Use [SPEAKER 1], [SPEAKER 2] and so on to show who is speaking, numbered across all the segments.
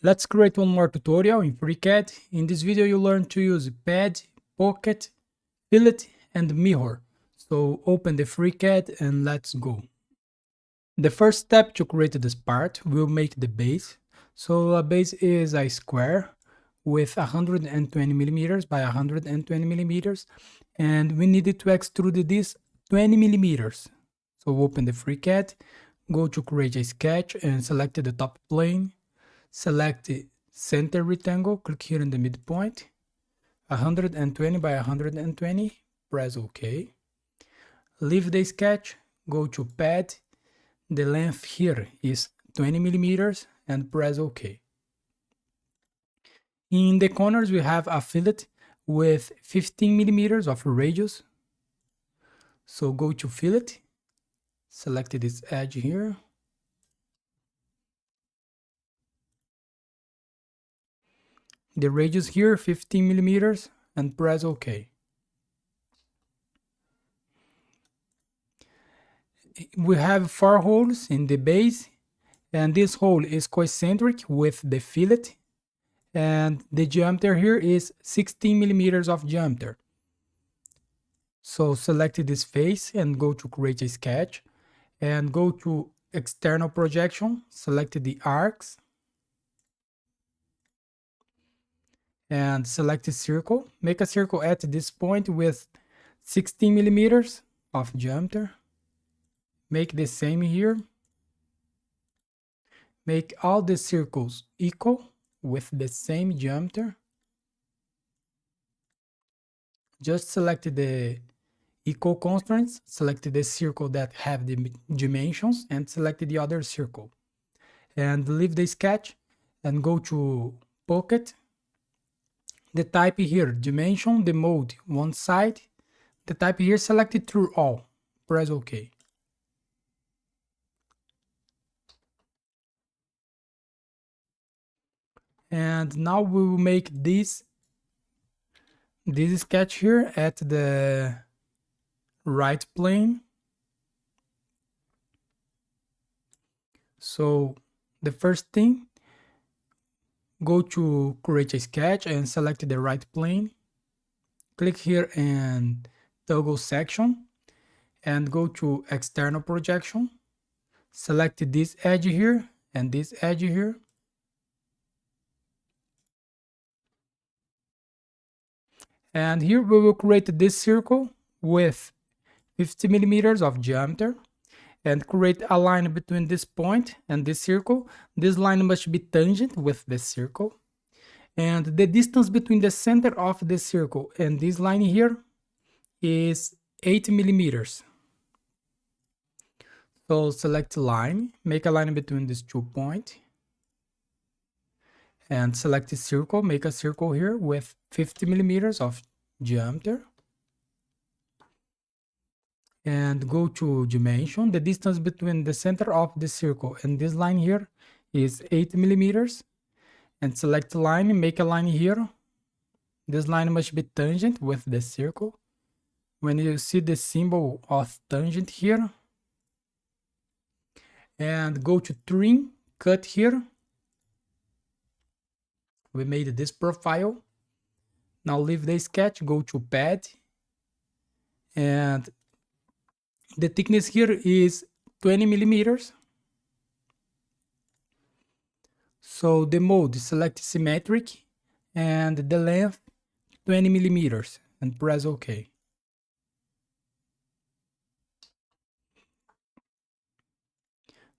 [SPEAKER 1] Let's create one more tutorial in FreeCAD. In this video you'll learn to use pad, pocket, fillet and mirror. So open the FreeCAD and let's go. The first step to create this part will make the base. So a base is a square with 120 millimeters by 120 millimeters, and we needed to extrude this 20 millimeters. So open the FreeCAD, go to create a sketch and select the top plane. Select the center rectangle, click here in the midpoint, 120 by 120, press OK. Leave the sketch, go to pad, the length here is 20 millimeters and press OK. In the corners we have a fillet with 15 millimeters of radius. So go to fillet, select this edge here. The radius here 15 millimeters and press OK. We have 4 holes in the base, and this hole is concentric with the fillet, and the diameter here is 16 millimeters of diameter. So select this face and go to create a sketch and go to external projection, select the arcs and select a circle. Make a circle at this point with 16 millimeters of diameter. Make the same here. Make all the circles equal with the same diameter. Just select the equal constraints, select the circle that have the dimensions and select the other circle. And leave the sketch and go to pocket. The type here, dimension, the mode, one side. The type here, select it through all. Press OK. And now we will make this sketch here at the right plane. So the first thing, go to create a sketch and select the right plane. Click here and toggle section and go to external projection. Select this edge here and this edge here. And here we will create this circle with 50 millimeters of diameter and create a line between this point and this circle. This line must be tangent with this circle. And the distance between the center of the circle and this line here is 8 millimeters. So select line, make a line between these 2 points. And select a circle, make a circle here with 50 millimeters of diameter. And go to dimension. The distance between the center of the circle and this line here is 8 millimeters. And select line, make a line here. This line must be tangent with the circle. When you see the symbol of tangent here, and go to trim, cut here. We made this profile. Now leave the sketch, go to pad, and the thickness here is 20 millimeters. So the mode, select symmetric, and the length 20 millimeters, and press OK.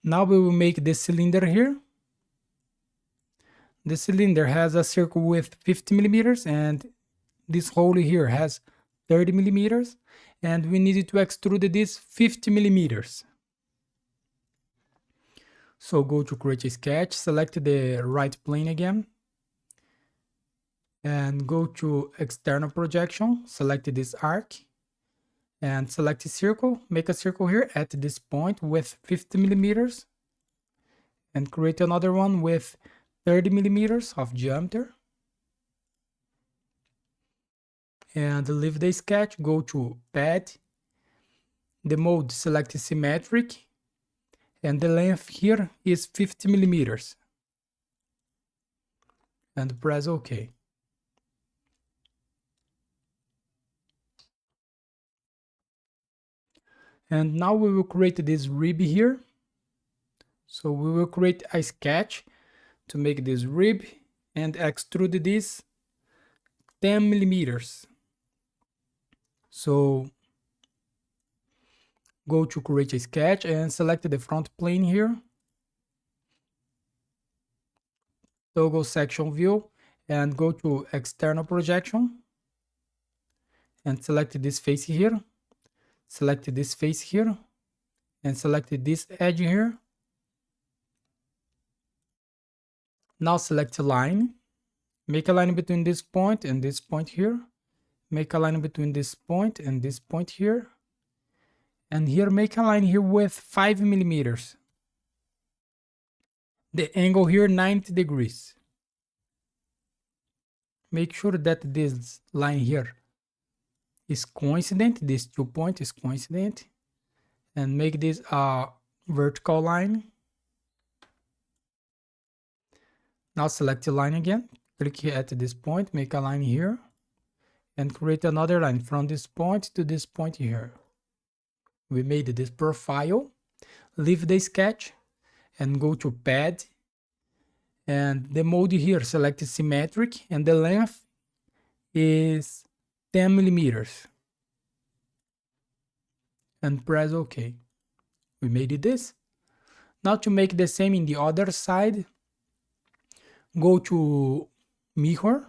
[SPEAKER 1] Now we will make the cylinder here. The cylinder has a circle with 50 millimeters and this hole here has 30 millimeters, and we needed to extrude this 50 millimeters. So go to create a sketch, select the right plane again, and go to external projection, select this arc, and select a circle, make a circle here at this point with 50 millimeters, and create another one with 30 millimeters of diameter. And leave the sketch, go to pad, the mode, select symmetric, and the length here is 50 millimeters. and press OK. And now we will create this rib here. So we will create a sketch to make this rib and extrude this 10 millimeters. So go to create a sketch and select the front plane here. Toggle section view and go to external projection and select this face here. Select this face here and select this edge here. Now select a line. Make a line between this point and this point here. Make a line between this point and this point here. And here make a line here with 5 millimeters. The angle here 90 degrees. Make sure that this line here is coincident, this 2 point is coincident, and make this a vertical line. Now select the line again, click here at this point, make a line here, and create another line from this point to this point here. We made this profile, leave the sketch, and go to pad, and the mode here, select symmetric, and the length is 10 millimeters. And press OK. We made this. Now to make the same in the other side, go to mirror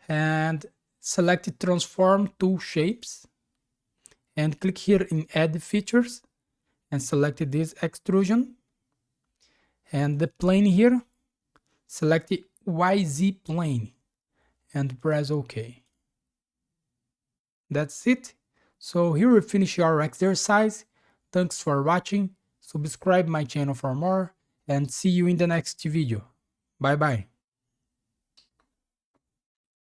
[SPEAKER 1] and select transform two shapes and click here in add features and select this extrusion, and the plane here, select YZ plane and press OK. That's it. So here we finish our exercise. Thanks for watching. Subscribe my channel for more and see you in the next video. Bye bye.